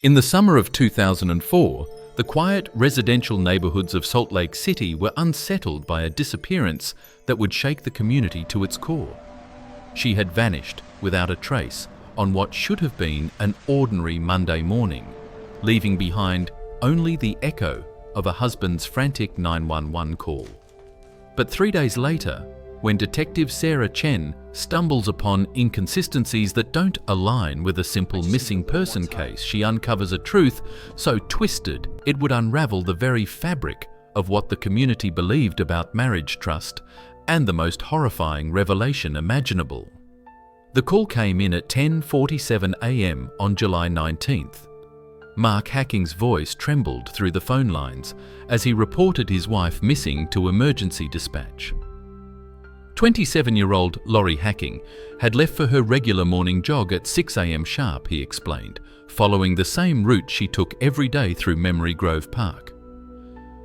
In the summer of 2004, the quiet residential neighborhoods of Solec City were unsettled by a disappearance that would shake the community to its core. She had vanished without a trace on what should have been an ordinary Monday morning, leaving behind only the echo of a husband's frantic 911 call. But 3 days later, when Detective Sarah Chen stumbles upon inconsistencies that don't align with a simple missing person case, she uncovers a truth so twisted it would unravel the very fabric of what the community believed about marriage trust and the most horrifying revelation imaginable. The call came in at 10:47 a.m. on July 19th. Mark Hacking's voice trembled through the phone lines as he reported his wife missing to emergency dispatch. 27-year-old Laurie Hacking had left for her regular morning jog at 6 a.m. sharp, he explained, following the same route she took every day through Memory Grove Park.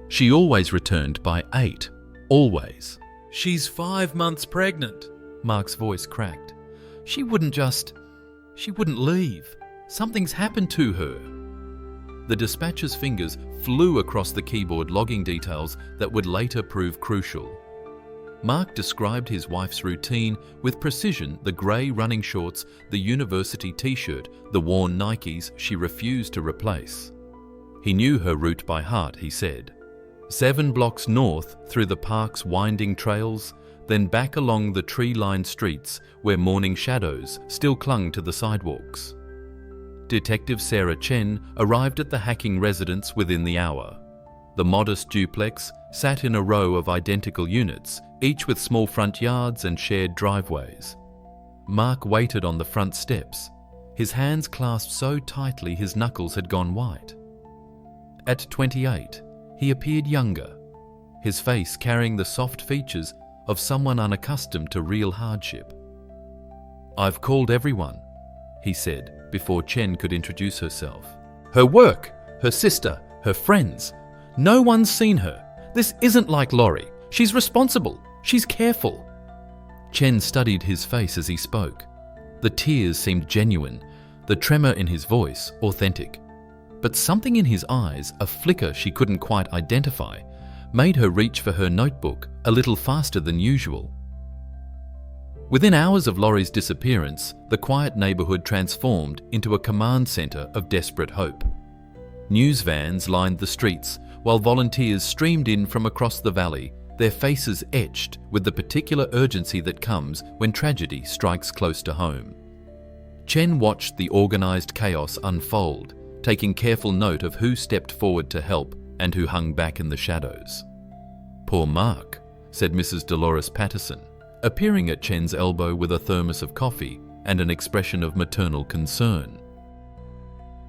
She always returned by 8, always. "She's 5 months pregnant," Mark's voice cracked. She wouldn't leave. Something's happened to her." The dispatcher's fingers flew across the keyboard, logging details that would later prove crucial. Mark described his wife's routine with precision: the grey running shorts, the university t-shirt, the worn Nikes she refused to replace. He knew her route by heart, he said. 7 blocks north through the park's winding trails, then back along the tree-lined streets where morning shadows still clung to the sidewalks. Detective Sarah Chen arrived at the Hacking residence within the hour. The modest duplex sat in a row of identical units, each with small front yards and shared driveways. Mark waited on the front steps, his hands clasped so tightly his knuckles had gone white. At 28, he appeared younger, his face carrying the soft features of someone unaccustomed to real hardship. "I've called everyone," he said before Chen could introduce herself. "Her work, her sister, her friends. No one's seen her. This isn't like Laurie. She's responsible. She's careful." Chen studied his face as he spoke. The tears seemed genuine, the tremor in his voice authentic. But something in his eyes, a flicker she couldn't quite identify, made her reach for her notebook a little faster than usual. Within hours of Laurie's disappearance, the quiet neighborhood transformed into a command center of desperate hope. News vans lined the streets, while volunteers streamed in from across the valley, their faces etched with the particular urgency that comes when tragedy strikes close to home. Chen watched the organized chaos unfold, taking careful note of who stepped forward to help and who hung back in the shadows. "Poor Mark," said Mrs. Dolores Patterson, appearing at Chen's elbow with a thermos of coffee and an expression of maternal concern.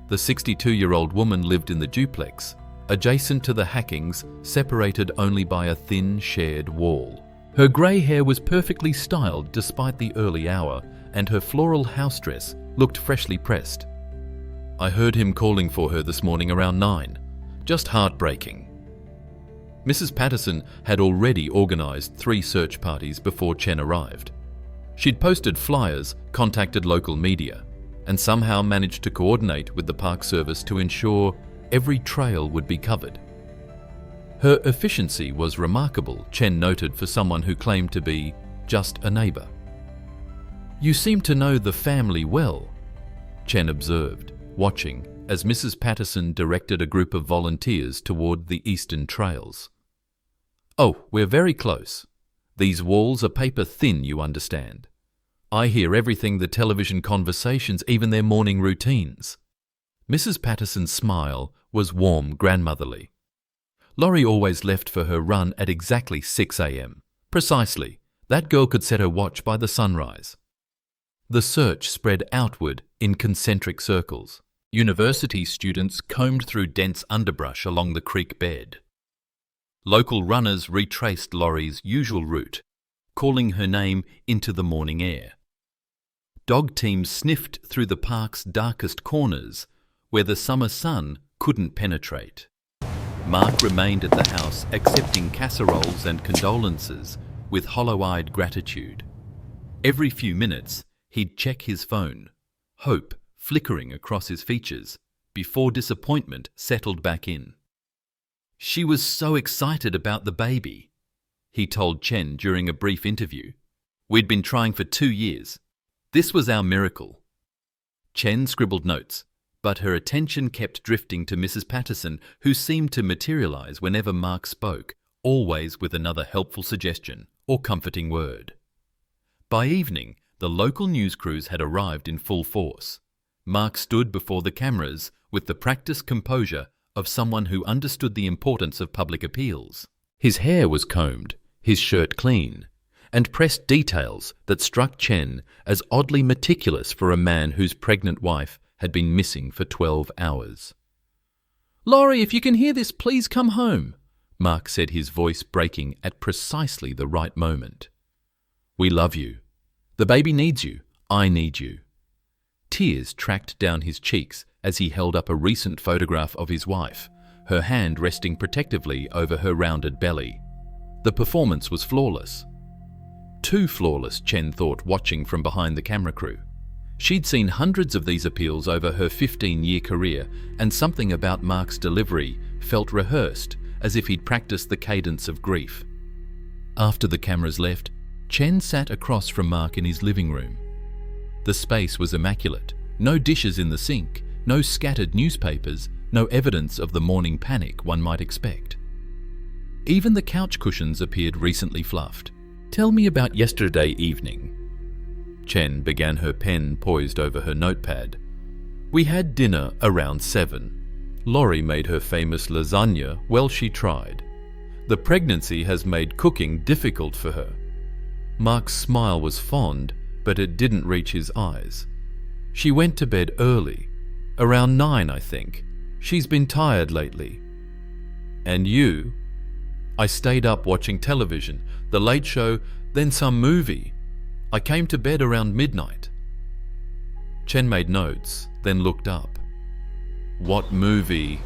The 62-year-old woman lived in the duplex, adjacent to the Hackings, separated only by a thin shared wall. Her grey hair was perfectly styled despite the early hour, and her floral house dress looked freshly pressed. "I heard him calling for her this morning around 9. Just heartbreaking." Mrs. Patterson had already organised 3 search parties before Chen arrived. She'd posted flyers, contacted local media, and somehow managed to coordinate with the Park Service to ensure every trail would be covered. Her efficiency was remarkable, Chen noted, for someone who claimed to be just a neighbour. "You seem to know the family well," Chen observed, watching as Mrs. Patterson directed a group of volunteers toward the eastern trails. "Oh, we're very close. These walls are paper thin, you understand. I hear everything, the television conversations, even their morning routines." Mrs. Patterson's smile was warm, grandmotherly. Laurie always left for her run at exactly 6 a.m. Precisely. That girl could set her watch by the sunrise. The search spread outward in concentric circles. University students combed through dense underbrush along the creek bed. Local runners retraced Laurie's usual route, calling her name into the morning air. Dog teams sniffed through the park's darkest corners, where the summer sun couldn't penetrate. Mark remained at the house, accepting casseroles and condolences with hollow-eyed gratitude. Every few minutes, he'd check his phone, hope flickering across his features, before disappointment settled back in. "She was so excited about the baby," he told Chen during a brief interview. "We'd been trying for 2 years. This was our miracle." Chen scribbled notes, but her attention kept drifting to Mrs. Patterson, who seemed to materialize whenever Mark spoke, always with another helpful suggestion or comforting word. By evening, the local news crews had arrived in full force. Mark stood before the cameras with the practiced composure of someone who understood the importance of public appeals. His hair was combed, his shirt clean, and pressed details that struck Chen as oddly meticulous for a man whose pregnant wife had been missing for 12 hours. "Laurie, if you can hear this, please come home," Mark said, his voice breaking at precisely the right moment. "We love you. The baby needs you. I need you." Tears tracked down his cheeks as he held up a recent photograph of his wife, her hand resting protectively over her rounded belly. The performance was flawless. Too flawless, Chen thought, watching from behind the camera crew. She'd seen hundreds of these appeals over her 15-year career, and something about Mark's delivery felt rehearsed, as if he'd practiced the cadence of grief. After the cameras left, Chen sat across from Mark in his living room. The space was immaculate. No dishes in the sink, no scattered newspapers, no evidence of the morning panic one might expect. Even the couch cushions appeared recently fluffed. "Tell me about yesterday evening." Chen began, her pen poised over her notepad. "We had dinner around 7. Laurie made her famous lasagna. Well, she tried. The pregnancy has made cooking difficult for her." Mark's smile was fond, but it didn't reach his eyes. "She went to bed early. Around 9, I think. She's been tired lately." "And you?" "I stayed up watching television, The Late Show, then some movie. I came to bed around midnight." Chen made notes, then looked up. "What movie?"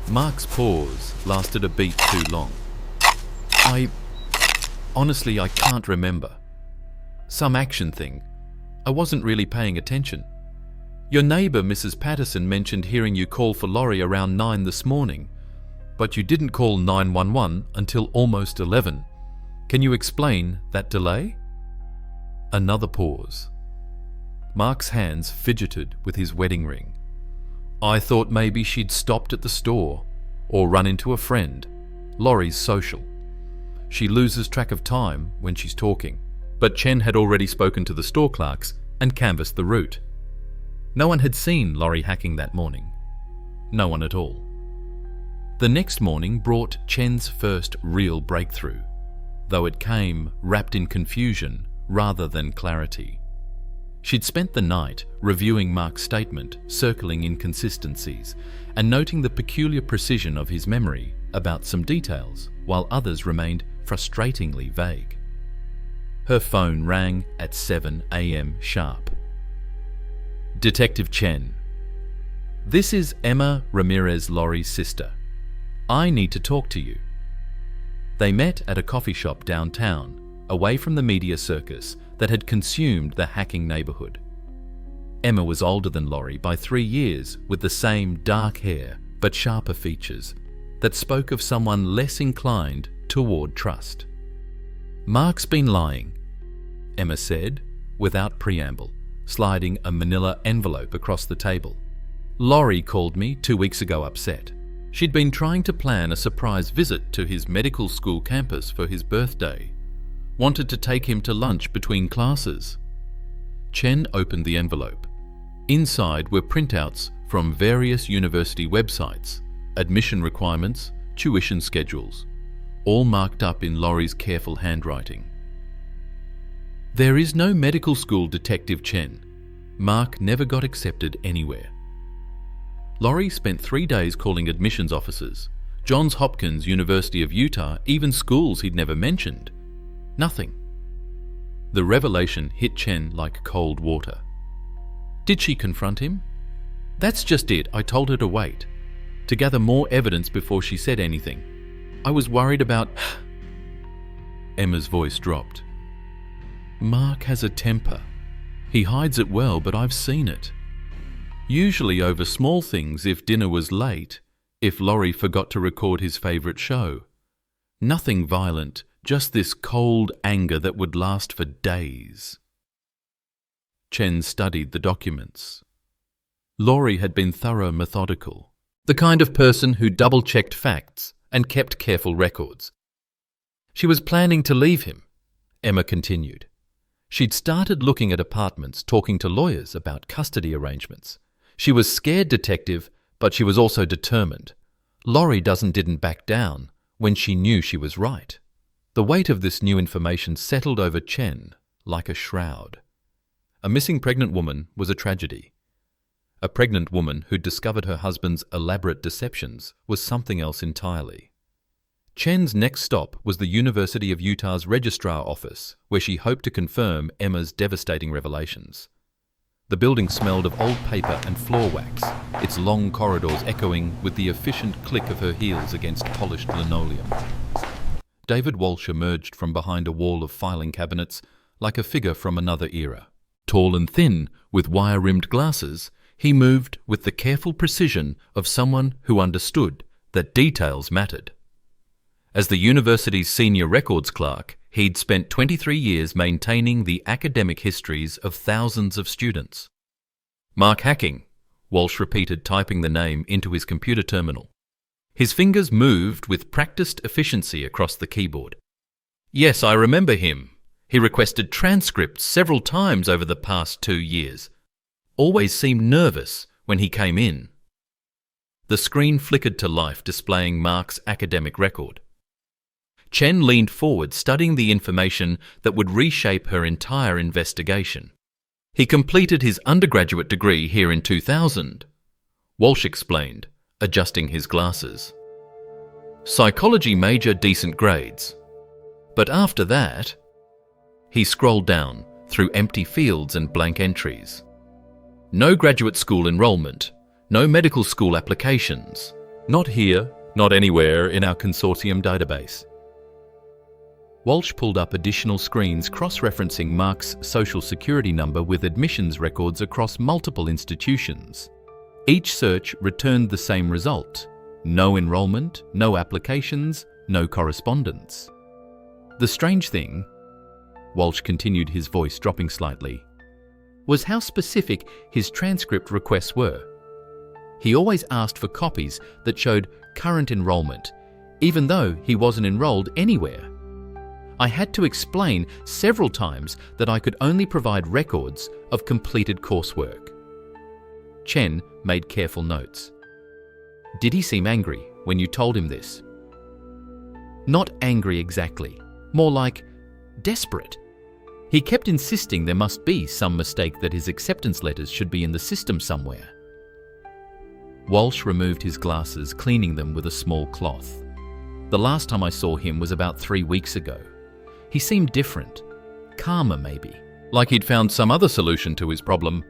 Mark's pause lasted a beat too long. Honestly, I can't remember. Some action thing. I wasn't really paying attention. Your neighbour, Mrs. Patterson, mentioned hearing you call for Laurie around 9 this morning, but you didn't call 911 until almost 11. Can you explain that delay?" Another pause. Mark's hands fidgeted with his wedding ring. "I thought maybe she'd stopped at the store or run into a friend. Laurie's social. She loses track of time when she's talking." But Chen had already spoken to the store clerks and canvassed the route. No one had seen Laurie hacking that morning. No one at all. The next morning brought Chen's first real breakthrough, though it came wrapped in confusion rather than clarity. She'd spent the night reviewing Mark's statement, circling inconsistencies, and noting the peculiar precision of his memory about some details, while others remained frustratingly vague. Her phone rang at 7 a.m. sharp. "Detective Chen. This is Emma Ramirez, Laurie's sister. I need to talk to you." They met at a coffee shop downtown, away from the media circus that had consumed the hacking neighborhood. Emma was older than Laurie by 3 years, with the same dark hair but sharper features that spoke of someone less inclined toward trust. "Mark's been lying," Emma said, without preamble, sliding a manila envelope across the table. "Laurie called me 2 weeks ago upset. She'd been trying to plan a surprise visit to his medical school campus for his birthday. Wanted to take him to lunch between classes." Chen opened the envelope. Inside were printouts from various university websites, admission requirements, tuition schedules, all marked up in Laurie's careful handwriting. "There is no medical school, Detective Chen. Mark never got accepted anywhere." Laurie spent 3 days calling admissions officers, Johns Hopkins, University of Utah, even schools he'd never mentioned. Nothing. The revelation hit Chen like cold water. Did she confront him? "That's just it. I told her to wait, to gather more evidence before she said anything. I was worried about..." Emma's voice dropped. "Mark has a temper. He hides it well, but I've seen it. Usually over small things if dinner was late, if Laurie forgot to record his favourite show. Nothing violent, just this cold anger that would last for days. Chen studied the documents. Laurie had been thorough, methodical, the kind of person who double-checked facts and kept careful records. She was planning to leave him, Emma continued. She'd started looking at apartments, talking to lawyers about custody arrangements. She was scared detective, but she was also determined. Laurie didn't back down when she knew she was right. The weight of this new information settled over Chen like a shroud. A missing pregnant woman was a tragedy. A pregnant woman who'd discovered her husband's elaborate deceptions was something else entirely. Chen's next stop was the University of Utah's registrar office, where she hoped to confirm Emma's devastating revelations. The building smelled of old paper and floor wax, its long corridors echoing with the efficient click of her heels against polished linoleum. David Walsh emerged from behind a wall of filing cabinets like a figure from another era. Tall and thin, with wire-rimmed glasses, he moved with the careful precision of someone who understood that details mattered. As the university's senior records clerk, he'd spent 23 years maintaining the academic histories of thousands of students. Mark Hacking, Walsh repeated, typing the name into his computer terminal. His fingers moved with practiced efficiency across the keyboard. Yes, I remember him. He requested transcripts several times over the past 2 years. Always seemed nervous when he came in. The screen flickered to life, displaying Mark's academic record. Chen leaned forward, studying the information that would reshape her entire investigation. He completed his undergraduate degree here in 2000, Walsh explained, adjusting his glasses. Psychology major, decent grades. But after that, he scrolled down through empty fields and blank entries. No graduate school enrollment, no medical school applications. Not here, not anywhere in our consortium database. Walsh pulled up additional screens cross-referencing Mark's social security number with admissions records across multiple institutions. Each search returned the same result: no enrollment, no applications, no correspondence. The strange thing, Walsh continued, his voice dropping slightly, was how specific his transcript requests were. He always asked for copies that showed current enrollment, even though he wasn't enrolled anywhere. I had to explain several times that I could only provide records of completed coursework. Chen made careful notes. Did he seem angry when you told him this? Not angry exactly, more like desperate. He kept insisting there must be some mistake, that his acceptance letters should be in the system somewhere. Walsh removed his glasses, cleaning them with a small cloth. The last time I saw him was about 3 weeks ago. He seemed different, calmer maybe, like he'd found some other solution to his problem.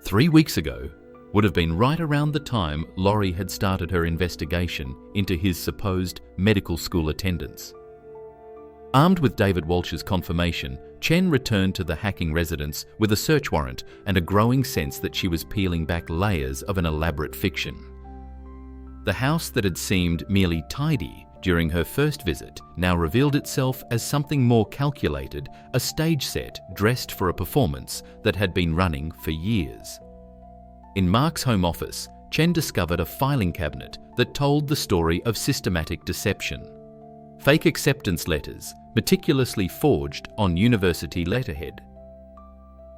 3 weeks ago would have been right around the time Laurie had started her investigation into his supposed medical school attendance. Armed with David Walsh's confirmation, Chen returned to the Hacking residence with a search warrant and a growing sense that she was peeling back layers of an elaborate fiction. The house that had seemed merely tidy during her first visit now revealed itself as something more calculated, a stage set dressed for a performance that had been running for years. In Mark's home office, Chen discovered a filing cabinet that told the story of systematic deception. Fake acceptance letters, meticulously forged on university letterhead.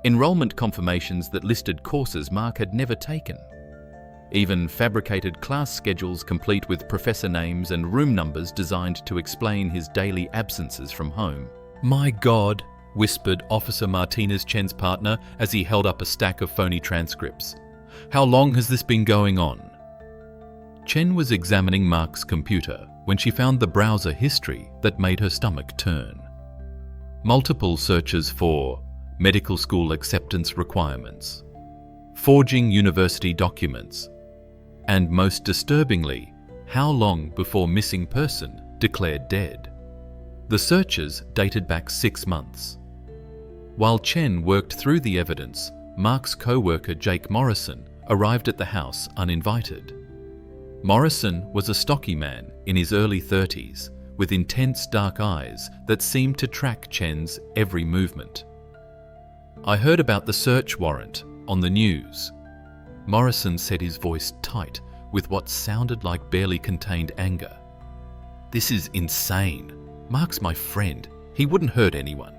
Enrollment confirmations that listed courses Mark had never taken. Even fabricated class schedules complete with professor names and room numbers designed to explain his daily absences from home. "My God," whispered Officer Martinez, Chen's partner, as he held up a stack of phony transcripts. "How long has this been going on?" Chen was examining Mark's computer when she found the browser history that made her stomach turn. Multiple searches for medical school acceptance requirements, forging university documents, and most disturbingly, how long before missing person declared dead. The searches dated back 6 months. While Chen worked through the evidence, Mark's co-worker Jake Morrison arrived at the house uninvited. Morrison was a stocky man in his early 30s with intense dark eyes that seemed to track Chen's every movement. "I heard about the search warrant on the news." Morrison said, his voice tight with what sounded like barely contained anger. "This is insane. Mark's my friend. He wouldn't hurt anyone."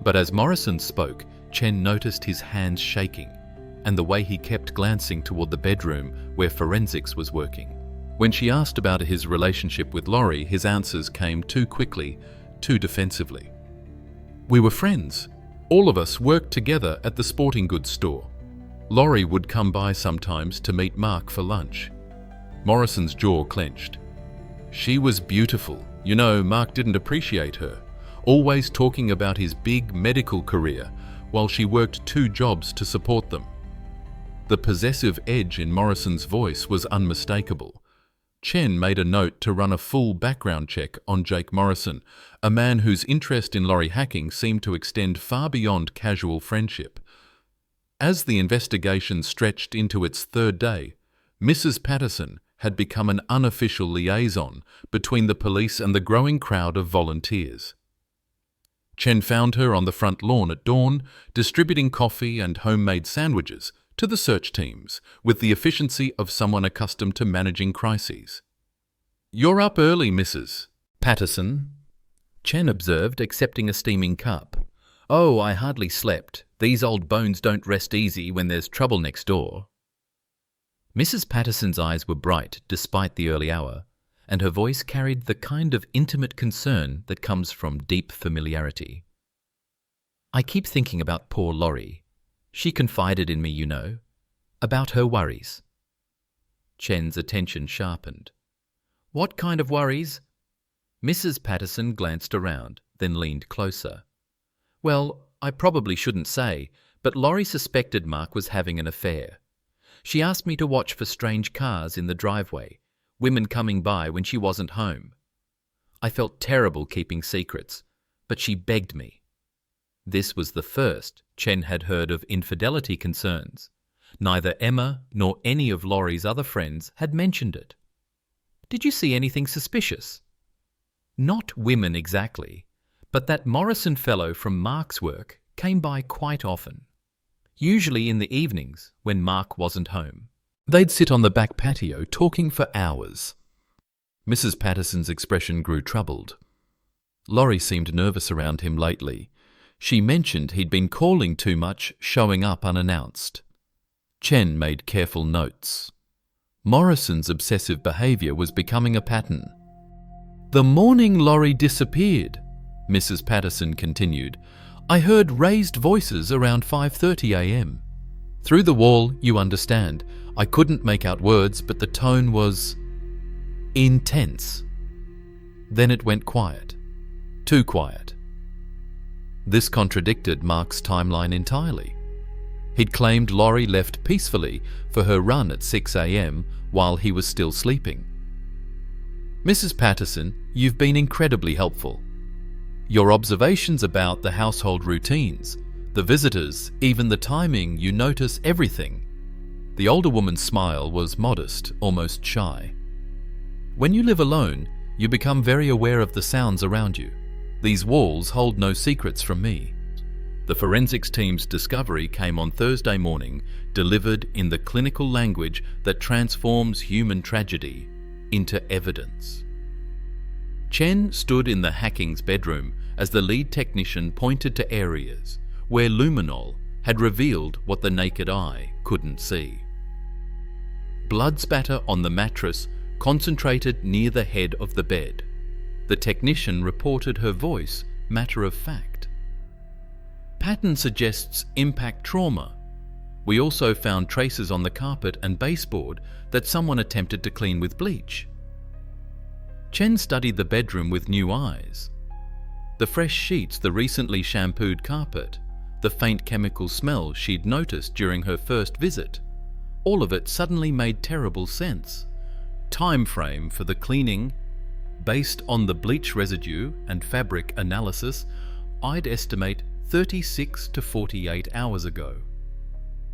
But as Morrison spoke, Chen noticed his hands shaking and the way he kept glancing toward the bedroom where forensics was working. When she asked about his relationship with Laurie, his answers came too quickly, too defensively. "We were friends. All of us worked together at the sporting goods store. Laurie would come by sometimes to meet Mark for lunch." Morrison's jaw clenched. "She was beautiful. You know, Mark didn't appreciate her, always talking about his big medical career while she worked 2 jobs to support them." The possessive edge in Morrison's voice was unmistakable. Chen made a note to run a full background check on Jake Morrison, a man whose interest in lorry hacking seemed to extend far beyond casual friendship. As the investigation stretched into its 3rd day, Mrs. Patterson had become an unofficial liaison between the police and the growing crowd of volunteers. Chen found her on the front lawn at dawn, distributing coffee and homemade sandwiches to the search teams with the efficiency of someone accustomed to managing crises. "You're up early, Mrs. Patterson," Chen observed, accepting a steaming cup. "Oh, I hardly slept. These old bones don't rest easy when there's trouble next door." Mrs. Patterson's eyes were bright despite the early hour, and her voice carried the kind of intimate concern that comes from deep familiarity. "I keep thinking about poor Laurie. She confided in me, you know, about her worries." Chen's attention sharpened. "What kind of worries?" Mrs. Patterson glanced around, then leaned closer. "Well, I probably shouldn't say, but Laurie suspected Mark was having an affair. She asked me to watch for strange cars in the driveway, women coming by when she wasn't home. I felt terrible keeping secrets, but she begged me." This was the first Chen had heard of infidelity concerns. Neither Emma nor any of Laurie's other friends had mentioned it. "Did you see anything suspicious?" "Not women exactly, but that Morrison fellow from Mark's work came by quite often. Usually in the evenings when Mark wasn't home. They'd sit on the back patio talking for hours." Mrs. Patterson's expression grew troubled. Laurie seemed nervous around him lately. She mentioned he'd been calling too much, showing up unannounced. Chen made careful notes. Morrison's obsessive behaviour was becoming a pattern. "The morning Laurie disappeared," Mrs. Patterson continued, "I heard raised voices around 5:30 a.m. Through the wall, you understand. I couldn't make out words, but the tone was intense. Then it went quiet. Too quiet." This contradicted Mark's timeline entirely. He'd claimed Laurie left peacefully for her run at 6 a.m. while he was still sleeping. "Mrs. Patterson, you've been incredibly helpful. Your observations about the household routines, the visitors, even the timing, you notice everything." The older woman's smile was modest, almost shy. "When you live alone, you become very aware of the sounds around you. These walls hold no secrets from me." The forensics team's discovery came on Thursday morning, delivered in the clinical language that transforms human tragedy into evidence. Chen stood in the hacking's bedroom as the lead technician pointed to areas where luminol had revealed what the naked eye couldn't see. Blood spatter on the mattress concentrated near the head of the bed. The technician reported her voice matter-of-fact. "Pattern suggests impact trauma. We also found traces on the carpet and baseboard that someone attempted to clean with bleach." Chen studied the bedroom with new eyes. The fresh sheets, the recently shampooed carpet, the faint chemical smell she'd noticed during her first visit. All of it suddenly made terrible sense. Time frame for the cleaning. Based on the bleach residue and fabric analysis, I'd estimate 36 to 48 hours ago.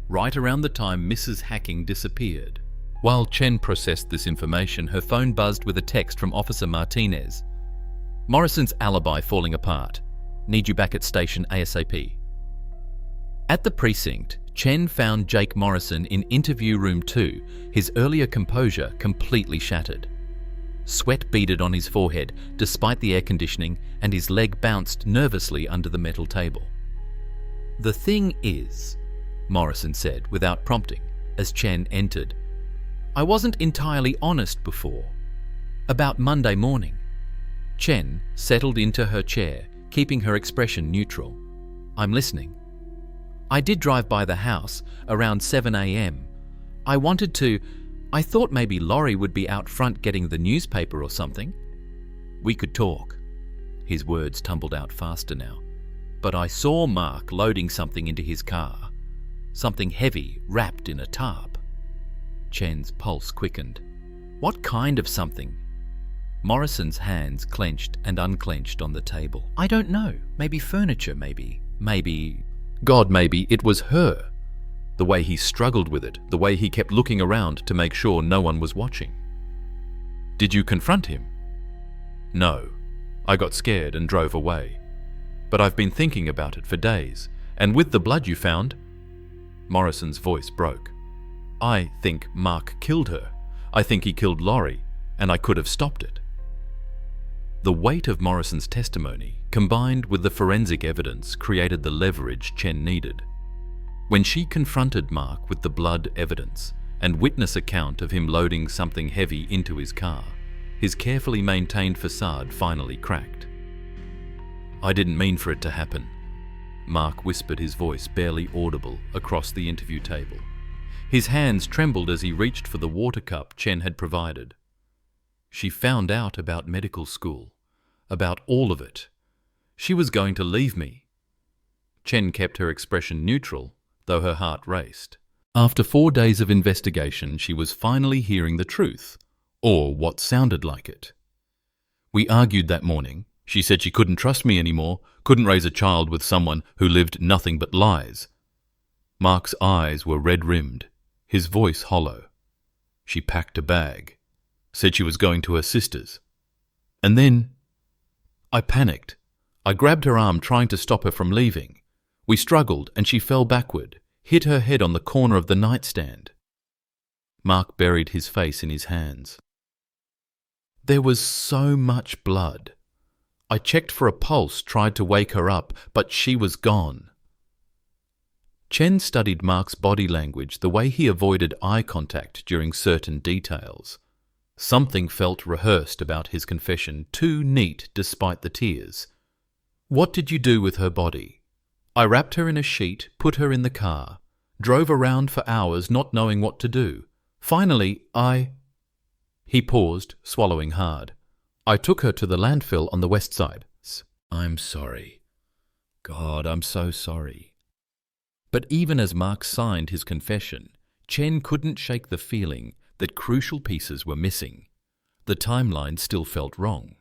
right around the time Mrs. Hacking disappeared. While Chen processed this information, her phone buzzed with a text from Officer Martinez. "Morrison's alibi falling apart. Need you back at station ASAP." At the precinct, Chen found Jake Morrison in interview room 2, his earlier composure completely shattered. Sweat beaded on his forehead despite the air conditioning, and his leg bounced nervously under the metal table. "The thing is," Morrison said without prompting as Chen entered, "I wasn't entirely honest before. About Monday morning." Chen settled into her chair, keeping her expression neutral. "I'm listening." "I did drive by the house around 7 a.m. I thought maybe Laurie would be out front getting the newspaper or something. We could talk." His words tumbled out faster now. "But I saw Mark loading something into his car. Something heavy wrapped in a tarp." Chen's pulse quickened. "What kind of something?" Morrison's hands clenched and unclenched on the table. "I don't know. Maybe furniture, maybe. God, maybe it was her. The way he struggled with it, the way he kept looking around to make sure no one was watching." "Did you confront him?" "No. I got scared and drove away. But I've been thinking about it for days, and with the blood you found..." Morrison's voice broke. "I think Mark killed her. I think he killed Laurie, and I could have stopped it." The weight of Morrison's testimony, combined with the forensic evidence, created the leverage Chen needed. When she confronted Mark with the blood evidence and witness account of him loading something heavy into his car, his carefully maintained facade finally cracked. "I didn't mean for it to happen," Mark whispered, his voice barely audible across the interview table. His hands trembled as he reached for the water cup Chen had provided. "She found out about medical school, about all of it. She was going to leave me." Chen kept her expression neutral, though her heart raced. After 4 days of investigation, she was finally hearing the truth, or what sounded like it. "We argued that morning. She said she couldn't trust me anymore, couldn't raise a child with someone who lived nothing but lies." Mark's eyes were red-rimmed, his voice hollow. "She packed a bag, said she was going to her sister's. And then I panicked. I grabbed her arm trying to stop her from leaving. We struggled and she fell backward, hit her head on the corner of the nightstand." Mark buried his face in his hands. "There was so much blood. I checked for a pulse, tried to wake her up, but she was gone." Chen studied Mark's body language, the way he avoided eye contact during certain details. Something felt rehearsed about his confession, too neat despite the tears. "What did you do with her body?" "I wrapped her in a sheet, put her in the car, drove around for hours not knowing what to do. Finally, He paused, swallowing hard. "I took her to the landfill on the west side." "I'm sorry. God, I'm so sorry." But even as Mark signed his confession, Chen couldn't shake the feeling that crucial pieces were missing. The timeline still felt wrong.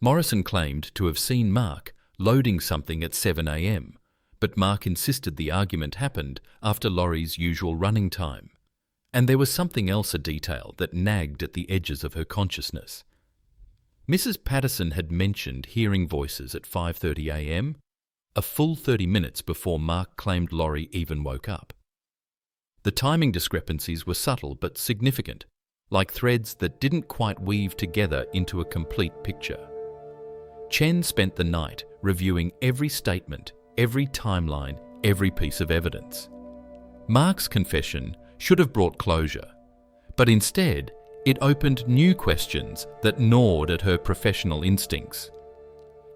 Morrison claimed to have seen Mark loading something at 7 a.m, but Mark insisted the argument happened after Laurie's usual running time. And there was something else, a detail that nagged at the edges of her consciousness. Mrs. Patterson had mentioned hearing voices at 5:30 a.m, a full 30 minutes before Mark claimed Laurie even woke up. The timing discrepancies were subtle but significant, like threads that didn't quite weave together into a complete picture. Chen spent the night reviewing every statement, every timeline, every piece of evidence. Mark's confession should have brought closure, but instead it opened new questions that gnawed at her professional instincts.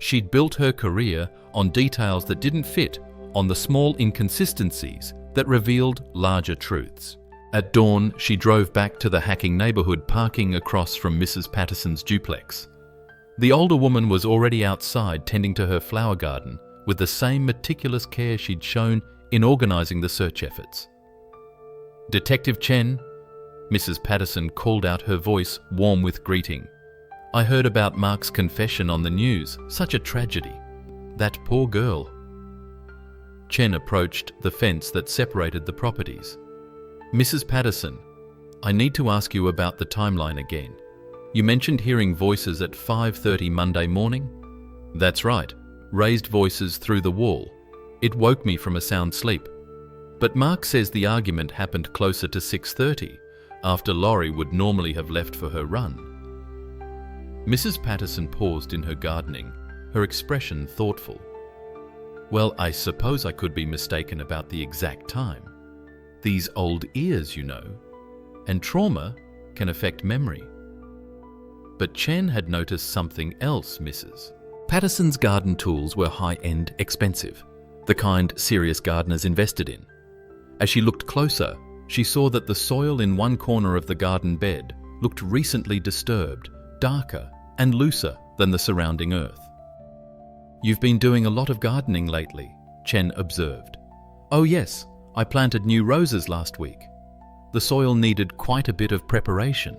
She'd built her career on details that didn't fit, on the small inconsistencies that revealed larger truths. At dawn, she drove back to the Hacking neighbourhood, parking across from Mrs. Patterson's duplex. The older woman was already outside tending to her flower garden with the same meticulous care she'd shown in organising the search efforts. "Detective Chen," Mrs. Patterson called out, her voice warm with greeting. "I heard about Mark's confession on the news. Such a tragedy. That poor girl." Chen approached the fence that separated the properties. "Mrs. Patterson, I need to ask you about the timeline again. You mentioned hearing voices at 5:30 Monday morning?" "That's right, raised voices through the wall. It woke me from a sound sleep. But Mark says the argument happened closer to 6:30, after Laurie would normally have left for her run." Mrs. Patterson paused in her gardening, her expression thoughtful. "Well, I suppose I could be mistaken about the exact time. These old ears, you know, and trauma can affect memory." But Chen had noticed something else, Mrs. Patterson's garden tools were high-end, expensive, the kind serious gardeners invested in. As she looked closer, she saw that the soil in one corner of the garden bed looked recently disturbed, darker and looser than the surrounding earth. "You've been doing a lot of gardening lately," Chen observed. "Oh yes, I planted new roses last week. The soil needed quite a bit of preparation."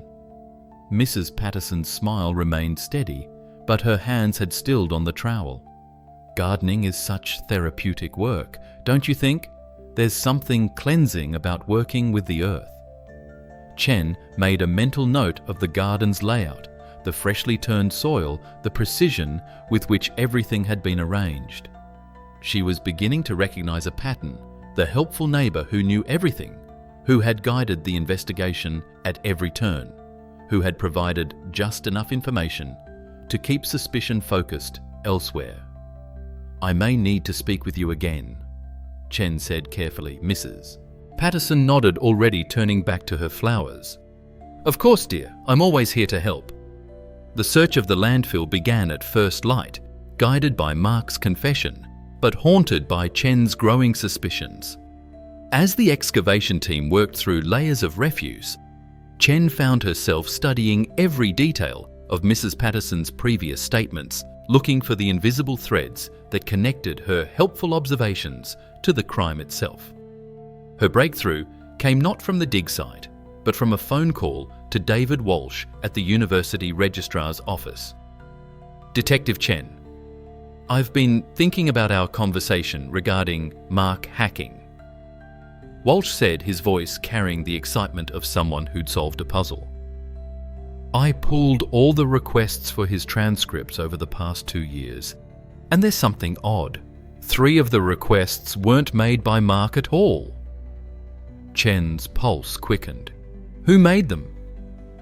Mrs. Patterson's smile remained steady, but her hands had stilled on the trowel. "Gardening is such therapeutic work, don't you think? There's something cleansing about working with the earth." Chen made a mental note of the garden's layout, the freshly turned soil, the precision with which everything had been arranged. She was beginning to recognize a pattern, the helpful neighbor who knew everything, who had guided the investigation at every turn, who had provided just enough information to keep suspicion focused elsewhere. "I may need to speak with you again," Chen said carefully. "Mrs. Patterson nodded, already turning back to her flowers. "Of course, dear. I'm always here to help." The search of the landfill began at first light, guided by Mark's confession, but haunted by Chen's growing suspicions. As the excavation team worked through layers of refuse, Chen found herself studying every detail of Mrs. Patterson's previous statements, looking for the invisible threads that connected her helpful observations to the crime itself. Her breakthrough came not from the dig site, but from a phone call to David Walsh at the University Registrar's office. "Detective Chen, I've been thinking about our conversation regarding Mark hacking." Walsh said, his voice carrying the excitement of someone who'd solved a puzzle. "I pulled all the requests for his transcripts over the past 2 years, and there's something odd. 3 of the requests weren't made by Mark at all." Chen's pulse quickened. "Who made them?"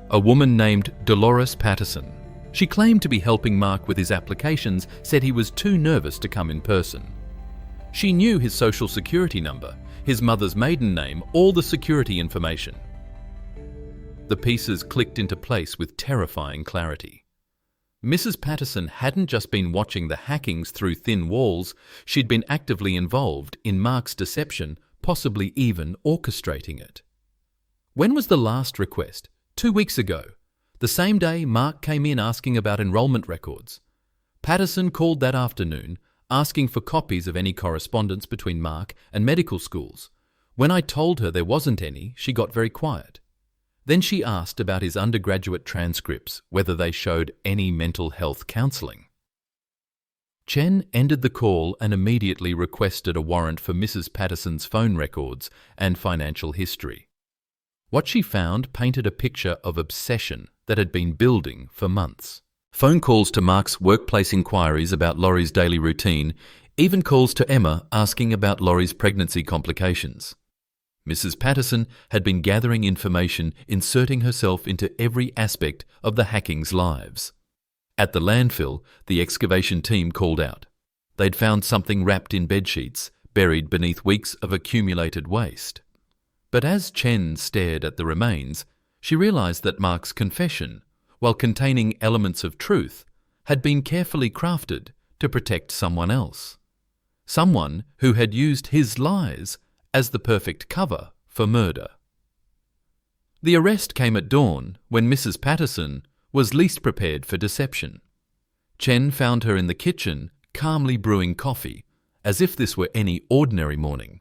"A woman named Dolores Patterson. She claimed to be helping Mark with his applications, said he was too nervous to come in person. She knew his social security number, his mother's maiden name, all the security information." The pieces clicked into place with terrifying clarity. Mrs. Patterson hadn't just been watching the hackings through thin walls, she'd been actively involved in Mark's deception, possibly even orchestrating it. When was the last request? 2 weeks ago. The same day Mark came in asking about enrollment records. Patterson called that afternoon, asking for copies of any correspondence between Mark and medical schools. When I told her there wasn't any, she got very quiet. Then she asked about his undergraduate transcripts, whether they showed any mental health counselling. Chen ended the call and immediately requested a warrant for Mrs. Patterson's phone records and financial history. What she found painted a picture of obsession that had been building for months. Phone calls to Mark's workplace inquiries about Laurie's daily routine, even calls to Emma asking about Laurie's pregnancy complications. Mrs. Patterson had been gathering information, inserting herself into every aspect of the hacking's lives. At the landfill, the excavation team called out. They'd found something wrapped in bedsheets, buried beneath weeks of accumulated waste. But as Chen stared at the remains, she realized that Mark's confession, while containing elements of truth, had been carefully crafted to protect someone else. Someone who had used his lies as the perfect cover for murder. The arrest came at dawn, when Mrs. Patterson was least prepared for deception. Chen found her in the kitchen, calmly brewing coffee, as if this were any ordinary morning.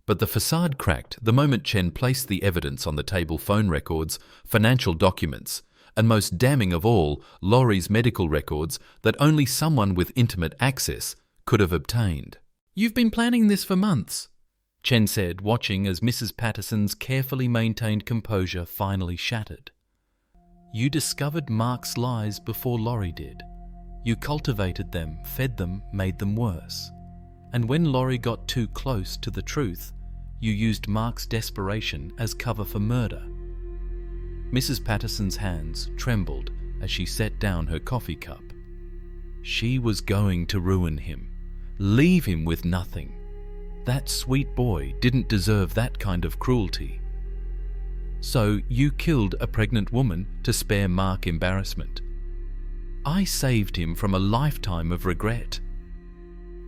But the facade cracked the moment Chen placed the evidence on the table: phone records, financial documents, and most damning of all, Laurie's medical records that only someone with intimate access could have obtained. You've been planning this for months, Chen said, watching as Mrs. Patterson's carefully maintained composure finally shattered. You discovered Mark's lies before Laurie did. You cultivated them, fed them, made them worse. And when Laurie got too close to the truth, you used Mark's desperation as cover for murder. Mrs. Patterson's hands trembled as she set down her coffee cup. She was going to ruin him, leave him with nothing. That sweet boy didn't deserve that kind of cruelty. So you killed a pregnant woman to spare Mark embarrassment. I saved him from a lifetime of regret.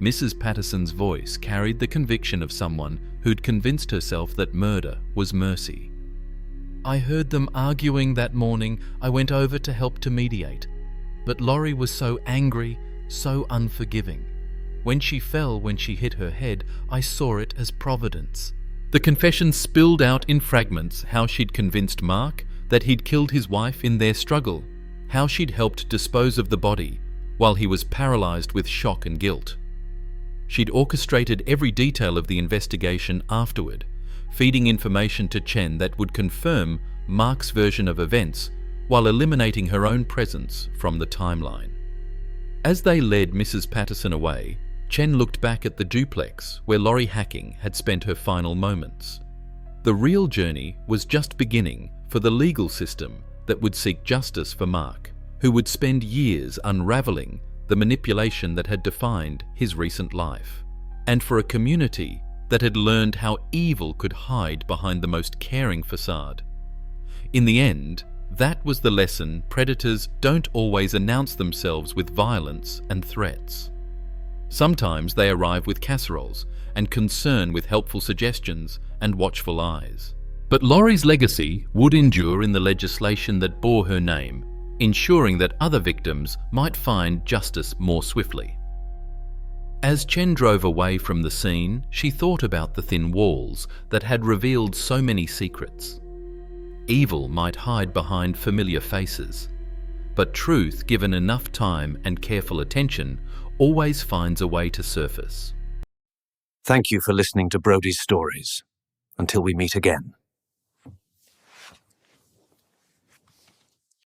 Mrs. Patterson's voice carried the conviction of someone who'd convinced herself that murder was mercy. I heard them arguing that morning. I went over to help to mediate. But Laurie was so angry, so unforgiving. When she fell, when she hit her head, I saw it as providence. The confession spilled out in fragments how she'd convinced Mark that he'd killed his wife in their struggle, how she'd helped dispose of the body while he was paralyzed with shock and guilt. She'd orchestrated every detail of the investigation afterward, feeding information to Chen that would confirm Mark's version of events while eliminating her own presence from the timeline. As they led Mrs. Patterson away, Chen looked back at the duplex where Laurie Hacking had spent her final moments. The real journey was just beginning for the legal system that would seek justice for Mark, who would spend years unraveling the manipulation that had defined his recent life, and for a community that had learned how evil could hide behind the most caring facade. In the end, that was the lesson: predators don't always announce themselves with violence and threats. Sometimes they arrive with casseroles and concern with helpful suggestions and watchful eyes. But Laurie's legacy would endure in the legislation that bore her name, ensuring that other victims might find justice more swiftly. As Chen drove away from the scene, she thought about the thin walls that had revealed so many secrets. Evil might hide behind familiar faces, but truth, given enough time and careful attention, always finds a way to surface. Thank you for listening to Brody's Stories. Until we meet again.